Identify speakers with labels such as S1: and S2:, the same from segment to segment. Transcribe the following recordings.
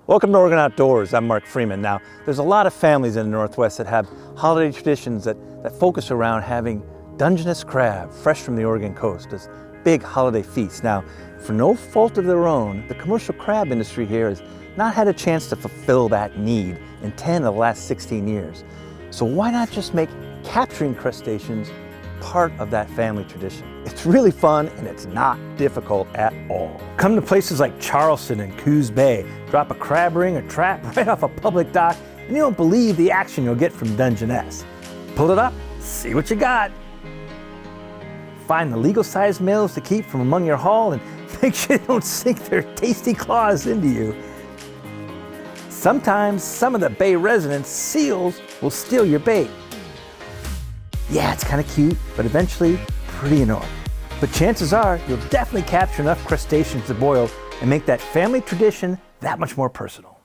S1: Welcome to Oregon Outdoors. I'm Mark Freeman. Now, there's a lot of families in the Northwest that have holiday traditions that focus around having Dungeness crab fresh from the Oregon coast as big holiday feasts. Now, for no fault of their own, the commercial crab industry here has not had a chance to fulfill that need in 10 of the last 16 years. So why not just make capturing crustaceans part of that family tradition? It's really fun and it's not difficult at all. Come to places like Charleston and Coos Bay, drop a crab ring or trap right off a public dock, and you don't believe the action you'll get from Dungeness. Pull it up, see what you got. Find the legal sized males to keep from among your haul and make sure they don't sink their tasty claws into you. Sometimes some of the bay residents, seals, will steal your bait. Yeah, it's kind of cute, but eventually pretty annoying. But chances are you'll definitely capture enough crustaceans to boil and make that family tradition that much more personal.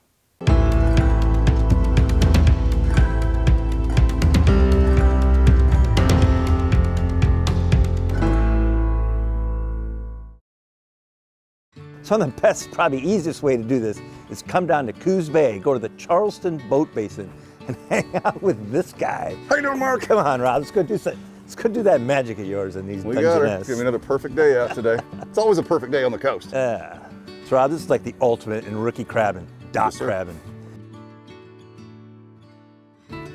S1: So the best, probably easiest way to do this is come down to Coos Bay, go to the Charleston Boat Basin, and hang out with this guy. How you doing, Mark? Come on, Rob. Let's go do that magic of yours in these Dungeness.
S2: We got her. Give me another perfect day out today. It's always a perfect day on the coast.
S1: Yeah. So Rob, this is like the ultimate in rookie crabbing, dock crabbing.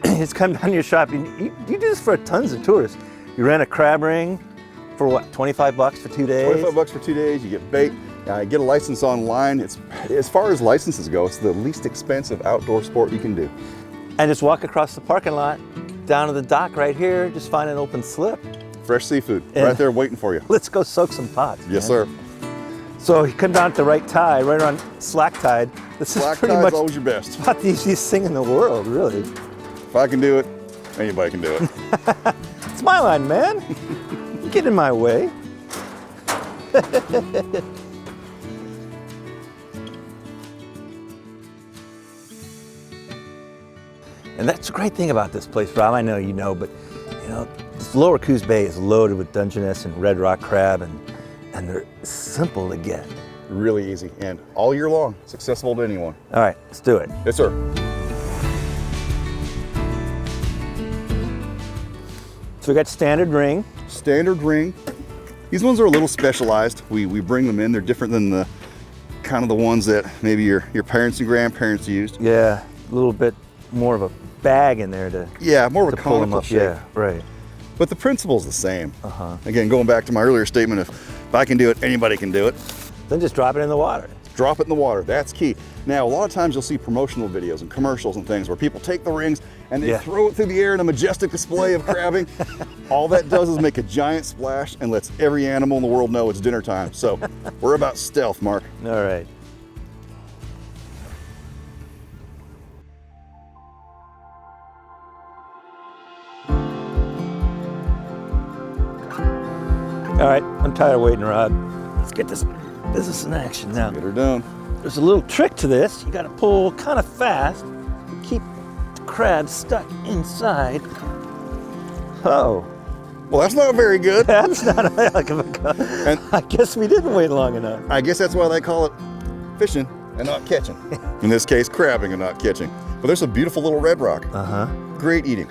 S1: Just come down to your shop. You do this for tons of tourists. You rent a crab ring for what, 25 bucks for 2 days?
S2: 25 bucks for 2 days. You get bait. Get a license online. It's, as far as licenses go, it's the least expensive outdoor sport you can do.
S1: And just walk across the parking lot, down to the dock right here, just find an open slip.
S2: Fresh seafood, right there waiting for you.
S1: Let's go soak some pots.
S2: Yes,
S1: man.
S2: sir.
S1: So you come down at the right tide, right around slack tide. This is pretty much
S2: always your best.
S1: about the easiest thing in the world, really.
S2: If I can do it, anybody can do it.
S1: It's my line, man. You get in my way. And that's the great thing about this place, Rob. I know you know, but this lower Coos Bay is loaded with Dungeness and red rock crab, and they're simple to get.
S2: Really easy, and all year long. It's accessible to anyone.
S1: All right, let's do it.
S2: Yes, sir.
S1: So we got standard ring.
S2: Standard ring. These ones are a little specialized. We bring them in. They're different than the kind of the ones that maybe your parents and grandparents used.
S1: Yeah, a little bit more of a bag in there to
S2: more of a
S1: pull them
S2: conical
S1: up.
S2: shape.
S1: Yeah, right.
S2: But the principle's the same. Again, going back to my earlier statement, if I can do it, anybody can do it.
S1: Then just drop it in the water.
S2: Drop it in the water, that's key. Now, a lot of times you'll see promotional videos and commercials and things where people take the rings and they throw it through the air in a majestic display of crabbing. All that does is make a giant splash and lets every animal in the world know it's dinner time. So we're about stealth, Mark.
S1: All right. All right, I'm tired of waiting, Rod. Let's get this business in action now.
S2: Get her done.
S1: There's a little trick to this. You gotta pull kind of fast and keep the crab stuck inside. Oh.
S2: Well, that's not very good.
S1: That's not a heck of a and I guess we didn't wait long enough.
S2: I guess that's why they call it fishing and not catching. In this case, crabbing and not catching. But there's a beautiful little red rock. Great eating.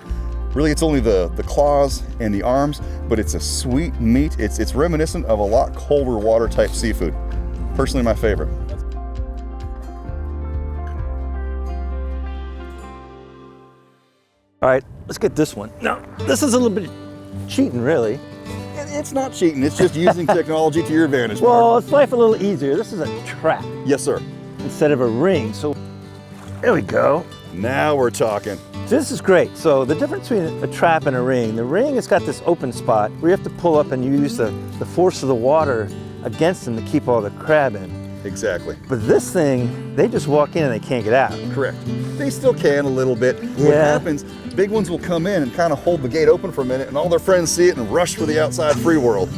S2: Really, it's only the claws and the arms, but it's a sweet meat. It's reminiscent of a lot colder water type seafood. Personally, my favorite.
S1: All right, let's get this one. Now, this is a little bit cheating, really.
S2: It's not cheating, it's just using technology to your advantage, Mark.
S1: Well, it's life a little easier. This is a trap.
S2: Yes, sir.
S1: Instead of a ring. So, there we go.
S2: Now we're talking.
S1: So this is great. So the difference between a trap and a ring, the ring has got this open spot where you have to pull up and use the force of the water against them to keep all the crab in.
S2: Exactly.
S1: But this thing, they just walk in and they can't get out.
S2: Correct. They still can a little bit.
S1: Yeah.
S2: What happens, big ones will come in and kind of hold the gate open for a minute and all their friends see it and rush for the outside free world.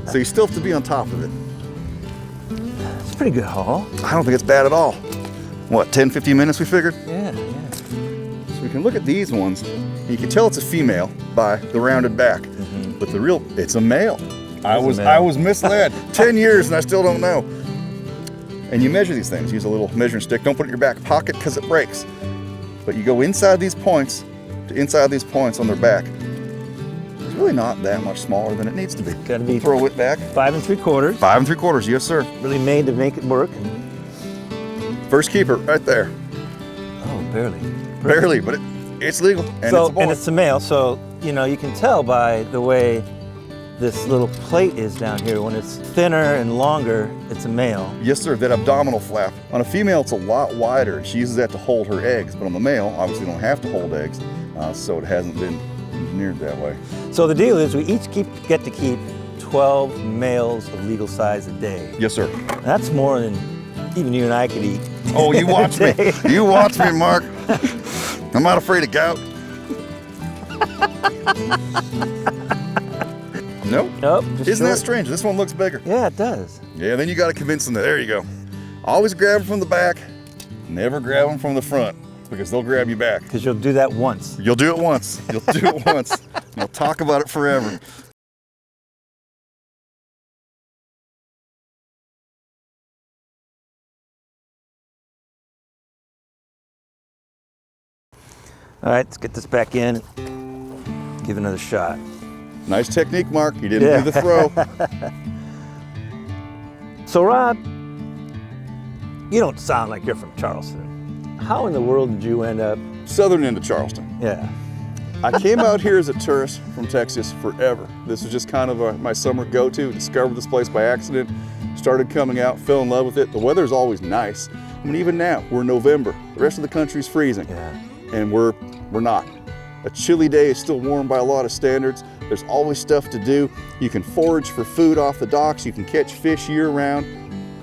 S2: So you still have to be on top of it.
S1: It's a pretty good haul.
S2: I don't think it's bad at all. What, 10, 15 minutes we figured?
S1: Yeah.
S2: So we can look at these ones, and you can tell it's a female by the rounded back. But it's a male. I was misled. 10 years and I still don't know. and you measure these things. Use a little measuring stick. Don't put it in your back pocket because it breaks. But you go inside these points to inside these points on their back. It's really not that much smaller than it needs to be.
S1: Gotta be
S2: Throw it back.
S1: 5 3/4.
S2: 5 3/4, yes sir.
S1: Really made to make it work.
S2: First keeper right there.
S1: Oh, barely.
S2: Barely, but it's legal and
S1: So,
S2: it's a boy.
S1: and it's a male, so you know you can tell by the way this little plate is down here. When it's thinner and longer, it's a male.
S2: Yes sir, that abdominal flap. On a female, it's a lot wider. She uses that to hold her eggs, but on the male, obviously don't have to hold eggs, so it hasn't been engineered that way.
S1: So the deal is we each get to keep 12 males of legal size a day.
S2: Yes sir.
S1: That's more than even you and I could eat.
S2: Oh, you watch me. You watch me, Mark. I'm not afraid of gout. Nope.
S1: Nope. just
S2: Isn't that
S1: short.
S2: strange? This one looks bigger.
S1: Yeah, it does.
S2: Yeah, then you got to convince them that, there you go. Always grab them from the back, never grab them from the front, because they'll grab you back.
S1: Because you'll do that once.
S2: You'll do it once. You'll do it once. You'll talk about it forever.
S1: All right, let's get this back in. Give it another shot.
S2: Nice technique, Mark. You didn't do the throw.
S1: So Rob, you don't sound like you're from Charleston. How in the world did you end up?
S2: Southern end of Charleston.
S1: Yeah.
S2: I came out here as a tourist from Texas forever. This was just kind of my summer go-to. Discovered this place by accident. Started coming out, fell in love with it. The weather's always nice. I mean, even now, we're in November. The rest of the country's freezing.
S1: Yeah.
S2: And we're not. A chilly day is still warm by a lot of standards. There's always stuff to do. You can forage for food off the docks. You can catch fish year round.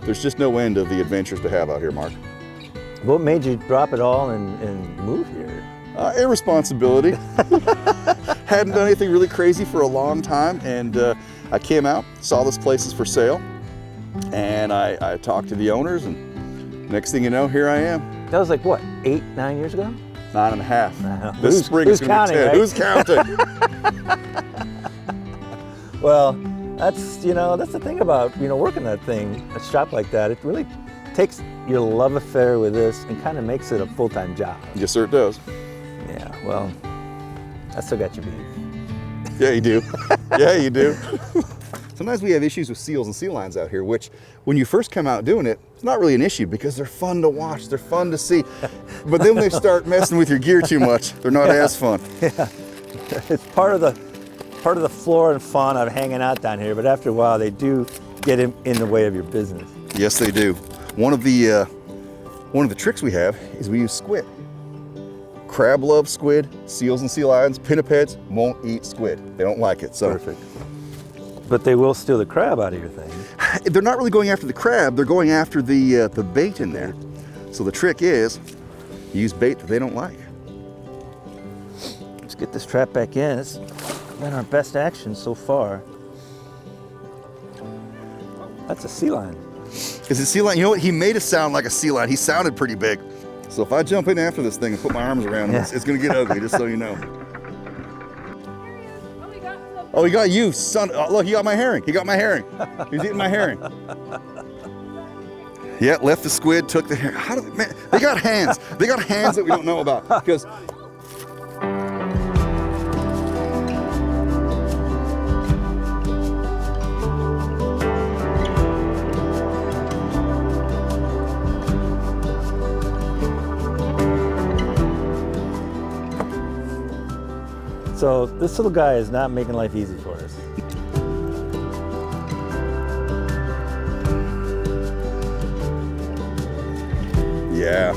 S2: There's just no end of the adventures to have out here, Mark.
S1: What made you drop it all and move here?
S2: Irresponsibility. Hadn't done anything really crazy for a long time, and I came out, saw this place is for sale, and I talked to the owners, and next thing you know, here I am.
S1: That was like what, 8, 9 years ago?
S2: 9.5. This spring is going to be 10.
S1: Right?
S2: Who's counting?
S1: Well, that's the thing about working a shop like that. It really takes your love affair with this and kind of makes it a full-time job.
S2: Yes, sir, it does.
S1: Yeah. Well, I still got you beat.
S2: Yeah, you do. Yeah, you do. Sometimes we have issues with seals and sea lions out here, which when you first come out doing it, it's not really an issue because they're fun to watch, they're fun to see. But then when they start messing with your gear too much, they're not as fun.
S1: Yeah. It's part of the flora and fauna of hanging out down here, but after a while they do get in the way of your business.
S2: Yes, they do. One of the tricks we have is we use squid. Crab love squid, seals and sea lions, pinnipeds won't eat squid. They don't like it. So
S1: perfect. But they will steal the crab out of your thing.
S2: They're not really going after the crab, they're going after the bait in there. So the trick is, you use bait that they don't like.
S1: Let's get this trap back in. It's been our best action so far. That's a sea lion.
S2: Is it sea lion? You know what? He made it sound like a sea lion. He sounded pretty big. So if I jump in after this thing and put my arms around him, it's going to get ugly, just so you know. Oh, he got you, son. Oh, look, he got my herring. He got my herring. He's eating my herring. Yeah, left the squid, took the herring. How do they, man, they got hands. They got hands that we don't know about. Because
S1: So this little guy is not making life easy for us.
S2: yeah.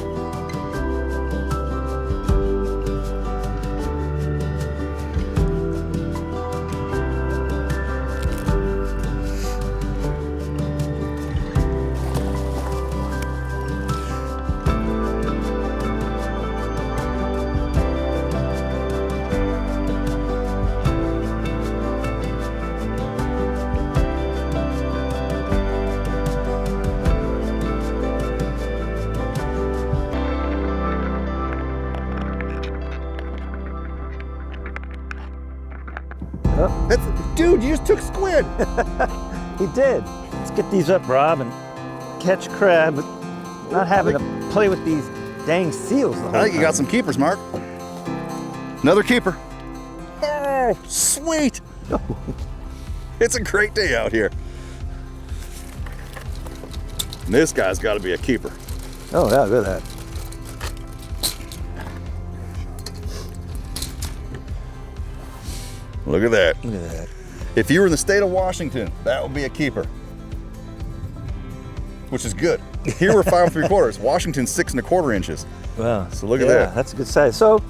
S1: Oh,
S2: Dude, you just took squid.
S1: he did. Let's get these up, Rob, and catch crab, but not having to play with these dang seals the whole
S2: I think you got
S1: time.
S2: some keepers, Mark. Another keeper. Oh, sweet. It's a great day out here. And this guy's got to be a keeper.
S1: Oh yeah, look at that.
S2: Look at that.
S1: Look at that.
S2: If you were in the state of Washington, that would be a keeper, which is good. Here we're 5 3/4. Washington's 6 1/4 inches.
S1: Wow.
S2: So look at that.
S1: That's a good size. So,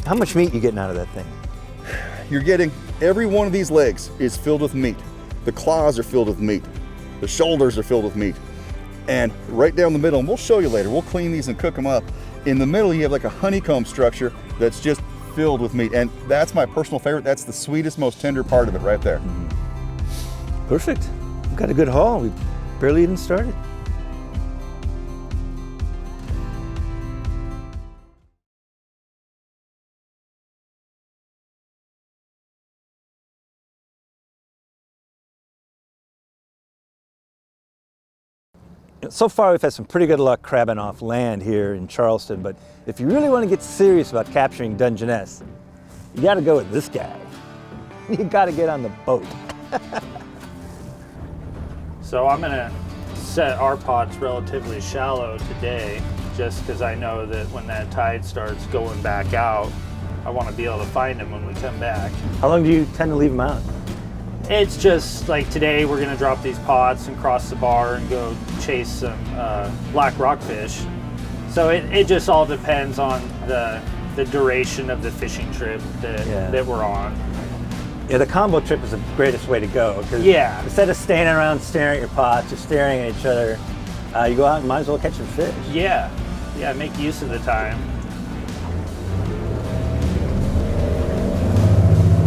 S1: how much meat you getting out of that thing?
S2: You're getting, every one of these legs is filled with meat. The claws are filled with meat. The shoulders are filled with meat. And right down the middle, and we'll show you later, we'll clean these and cook them up. In the middle, you have like a honeycomb structure that's just filled with meat. And that's my personal favorite. That's the sweetest, most tender part of it right there.
S1: Perfect. We've got a good haul. We barely even started. So far, we've had some pretty good luck crabbing off land here in Charleston, but if you really want to get serious about capturing Dungeness, you got to go with this guy. You got to get on the boat.
S3: So I'm gonna set our pots relatively shallow today, just because I know that when that tide starts going back out, I want to be able to find them when we come back.
S1: How long do you tend to leave them out?
S3: It's just like today we're gonna drop these pots and cross the bar and go chase some black rockfish. So it just all depends on the duration of the fishing trip that we're on.
S1: Yeah, the combo trip is the greatest way to go. 'Cause
S3: Yeah.
S1: instead of standing around staring at your pots or staring at each other, you go out and might as well catch some fish.
S3: Yeah, make use of the time.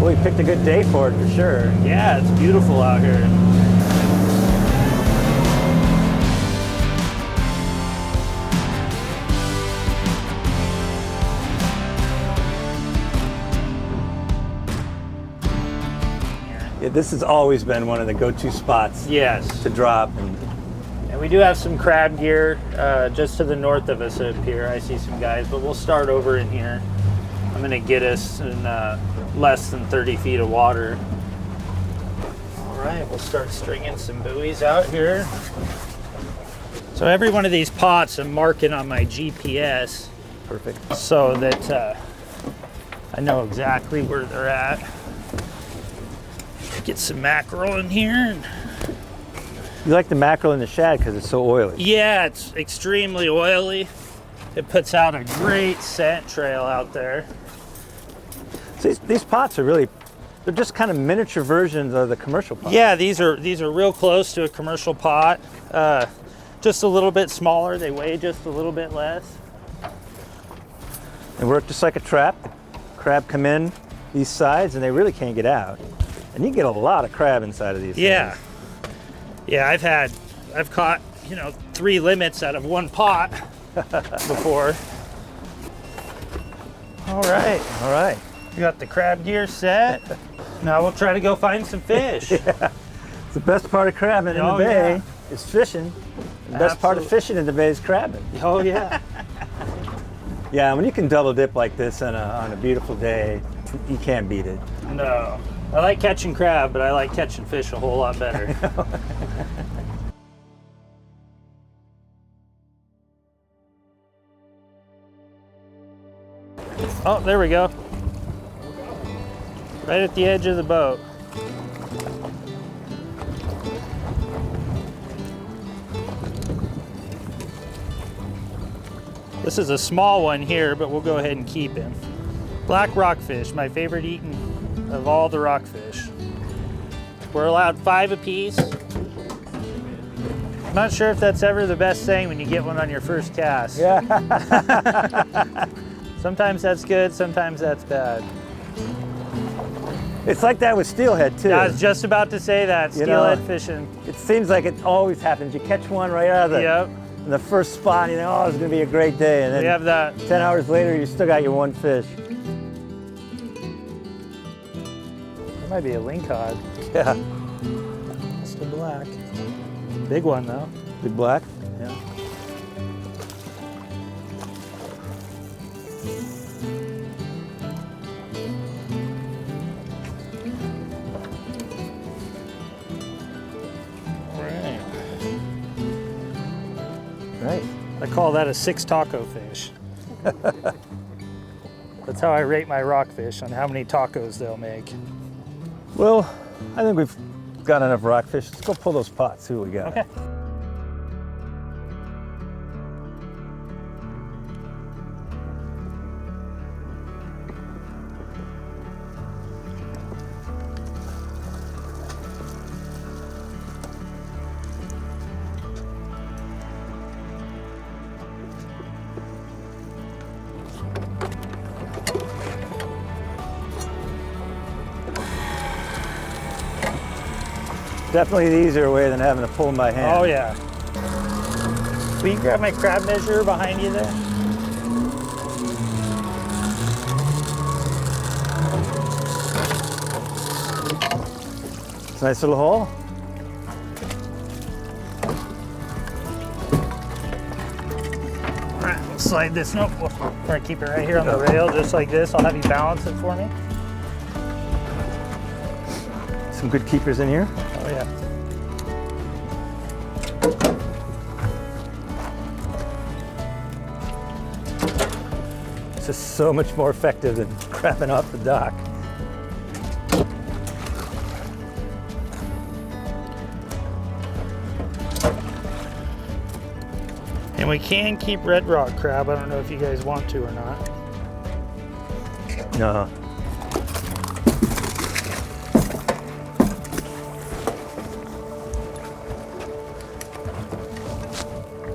S1: Well, you picked a good day for it for sure.
S3: Yeah, it's beautiful out here.
S1: Yeah, this has always been one of the go-to spots
S3: Yes.
S1: to drop.
S3: And we do have some crab gear just to the north of us up here. I see some guys, but we'll start over in here. I'm gonna get us in less than 30 feet of water. All right, we'll start stringing some buoys out here. So every one of these pots I'm marking on my GPS
S1: Perfect.
S3: so that I know exactly where they're at. Get some mackerel in here.
S1: You like the mackerel and the shad because it's so oily.
S3: Yeah, it's extremely oily. It puts out a great scent trail out there.
S1: So these pots are really, they're just kind of miniature versions of the commercial pots.
S3: Yeah, these are real close to a commercial pot. Just a little bit smaller. They weigh just a little bit less.
S1: They work just like a trap. Crab come in these sides and they really can't get out. And you can get a lot of crab inside of these
S3: Yeah.
S1: things.
S3: Yeah, I've caught, 3 limits out of one pot before. All right. We got the crab gear set. Now we'll try to go find some fish.
S1: Yeah. It's the best part of crabbing in the
S3: Oh,
S1: bay is fishing. The best part of
S3: Absolutely.
S1: fishing in the bay is crabbing.
S3: Oh yeah.
S1: Yeah, when you can double dip like this on a beautiful day, you can't beat it.
S3: No. I like catching crab, but I like catching fish a whole lot better. Oh, there we go. Right at the edge of the boat. This is a small one here, but we'll go ahead and keep him. Black rockfish, my favorite eating of all the rockfish. We're allowed 5 apiece. I'm not sure if that's ever the best thing when you get one on your first cast.
S1: Yeah.
S3: Sometimes that's good, sometimes that's bad.
S1: It's like that with steelhead too.
S3: I was just about to say that,
S1: You know,
S3: steelhead fishing.
S1: It seems like it always happens. You catch one right out of
S3: Yep,
S1: the first spot, you think, oh, it's gonna be a great day. And then
S3: we have that.
S1: 10 hours later, you still got your one fish.
S3: That might be a lingcod.
S1: Yeah.
S3: Still black. Big one though.
S1: Big black.
S3: Yeah.
S1: Right.
S3: I call that a 6 taco fish. That's how I rate my rockfish, on how many tacos they'll make.
S1: Well, I think we've got enough rockfish. Let's go pull those pots, see what we got.
S3: Okay.
S1: Definitely the easier way than having to pull them by hand.
S3: Oh yeah. Will you grab my crab measurer behind you there?
S1: It's a nice little hole.
S3: All right, we'll slide this. Nope, we're gonna keep it right here on the rail, just like this. I'll have you balance it for me.
S1: Some good keepers in here.
S3: Oh yeah.
S1: This is so much more effective than crapping off the dock.
S3: And we can keep red rock crab. I don't know if you guys want to or not.
S1: No.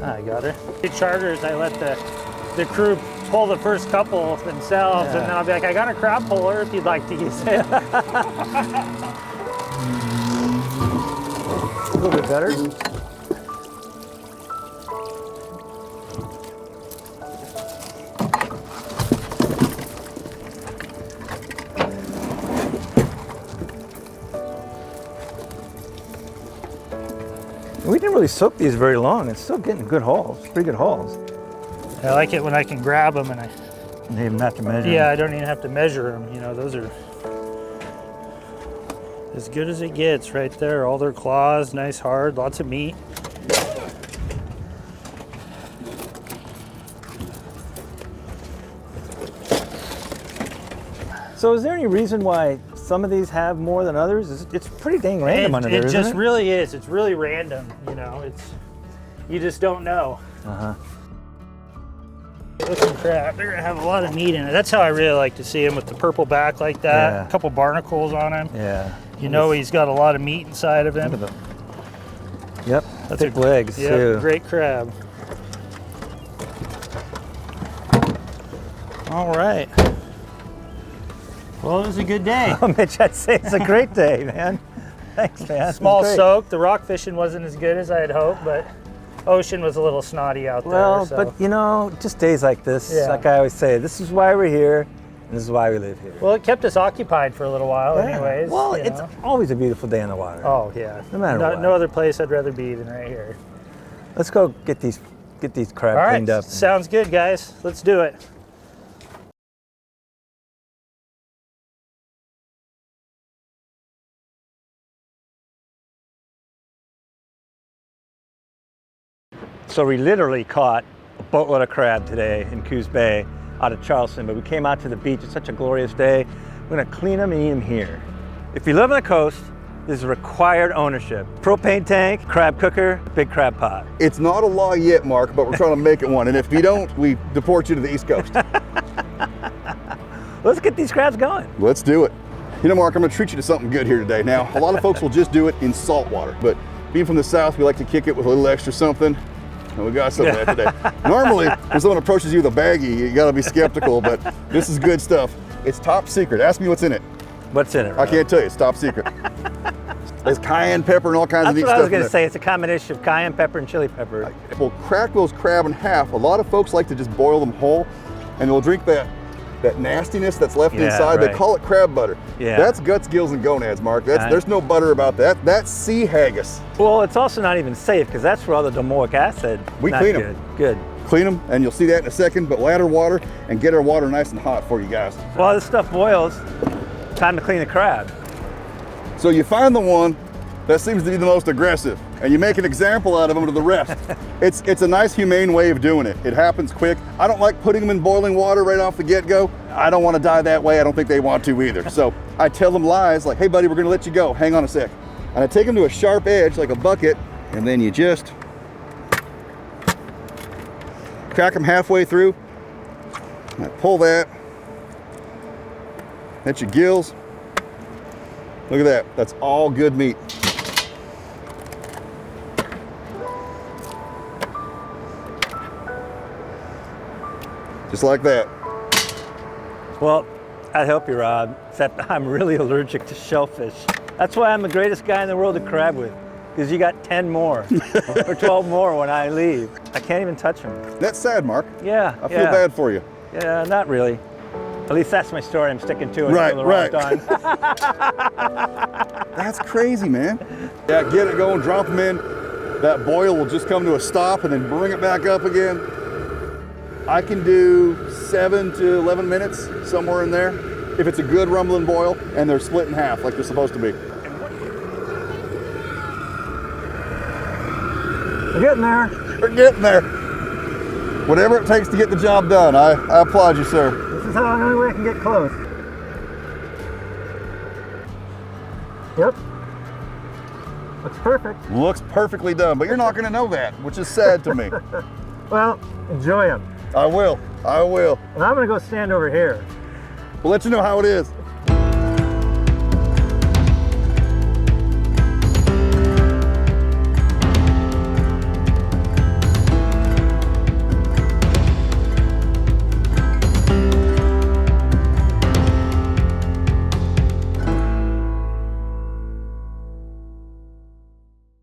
S3: I got her. The charters, I let the crew pull the first couple themselves, and then I'll be like, I got a crab puller if you'd like to use it.
S1: A little bit better. We didn't really soak these very long. It's still getting good hauls, pretty good hauls.
S3: I like it when I can grab them and I.
S1: And they even have to measure.
S3: Yeah,
S1: them.
S3: I don't even have to measure them. You know, those are as good as it gets right there. All their claws, nice hard, lots of meat.
S1: So is there any reason why some of these have more than others? It's pretty dang random under there,
S3: It
S1: isn't
S3: just
S1: it?
S3: really is. It's really random. You know, you just don't know.
S1: Uh-huh.
S3: Looking crab, they're gonna have a lot of meat in it. That's how I really like to see him, with the purple back like that.
S1: Yeah.
S3: A couple barnacles on him.
S1: Yeah.
S3: You know he's got a lot of meat inside of him.
S1: Look at them. Yep,
S3: That's
S1: thick legs
S3: Yeah,
S1: too.
S3: great crab. All right. Well, it was a good day.
S1: Oh, Mitch, I'd say it's a great day, man. Thanks, man. This was
S3: Small
S1: great.
S3: soak. The rock fishing wasn't as good as I had hoped, but ocean was a little snotty out
S1: Well,
S3: there. So.
S1: but you know, just days like this,
S3: Yeah.
S1: like I always say, this is why we're here, and this is why we live here.
S3: Well, it kept us occupied for a little while,
S1: Yeah.
S3: anyways.
S1: Well,
S3: you
S1: it's
S3: know.
S1: always a beautiful day in the water.
S3: Oh yeah.
S1: No matter what.
S3: No other place I'd rather be than right here.
S1: Let's go get these crab
S3: All
S1: cleaned
S3: right.
S1: up.
S3: Sounds good, guys. Let's do it.
S1: So we literally caught a boatload of crab today in Coos Bay out of Charleston, but we came out to the beach. It's such a glorious day. We're gonna clean them and eat them here. If you live on the coast, this is required ownership. Propane tank, crab cooker, big crab pot.
S2: It's not a law yet, Mark, but we're trying to make it one. And if you don't, we deport you to the East Coast.
S1: Let's get these crabs going.
S2: Let's do it. You know, Mark, I'm gonna treat you to something good here today. Now, a lot of folks will just do it in salt water, but being from the South, we like to kick it with a little extra something. And we got some of that today. Normally, when someone approaches you with a baggie, you gotta be skeptical, but this is good stuff. It's top secret. Ask me what's in it.
S1: What's in it?
S2: I can't tell you, it's top secret. There's cayenne pepper and all kinds of
S1: That's
S2: neat
S1: what I
S2: stuff
S1: was
S2: in
S1: gonna
S2: there.
S1: say. It's a combination of cayenne pepper and chili pepper.
S2: We'll crack those crab in half. A lot of folks like to just boil them whole, and they'll drink that that nastiness that's left
S1: Yeah,
S2: inside.
S1: right.
S2: They call it crab butter.
S1: Yeah.
S2: That's guts, gills, and gonads, Mark. There's no butter about that. That's sea haggis.
S1: Well, it's also not even safe because that's where all the domoic acid.
S2: We
S1: not
S2: clean
S1: good.
S2: 'em.
S1: Good.
S2: Clean them, and you'll see that in a second, but ladder water and get our water nice and hot for you guys.
S1: While this stuff boils, time to clean the crab.
S2: So you find the one that seems to be the most aggressive, and you make an example out of them to the rest. It's a nice, humane way of doing it. It happens quick. I don't like putting them in boiling water right off the get-go. I don't want to die that way. I don't think they want to either. So I tell them lies like, hey buddy, we're gonna let you go. Hang on a sec. And I take them to a sharp edge like a bucket, and then you just crack them halfway through. And I pull that. That's your gills. Look at that. That's all good meat. Just like that.
S1: Well, I'd help you, Rob, except I'm really allergic to shellfish. That's why I'm the greatest guy in the world to crab with, because you got 10 more or 12 more when I leave. I can't even touch them.
S2: That's sad, Mark.
S1: Yeah,
S2: I feel bad for you.
S1: Yeah, not really. At least that's my story. I'm sticking to it
S2: Right,
S1: until they're all done.
S2: That's crazy, man. Yeah, get it going, drop them in. That boil will just come to a stop and then bring it back up again. I can do 7 to 11 minutes, somewhere in there, if it's a good rumbling boil and they're split in half like they're supposed to be.
S1: We're getting there.
S2: We're getting there. Whatever it takes to get the job done, I applaud you, sir.
S1: This is the only way I can get close. Yep. Looks perfect.
S2: Looks perfectly done, but you're not going to know that, which is sad to me.
S1: Well, enjoy them.
S2: I will.
S1: And I'm going to go stand over here.
S2: We'll let you know how it is.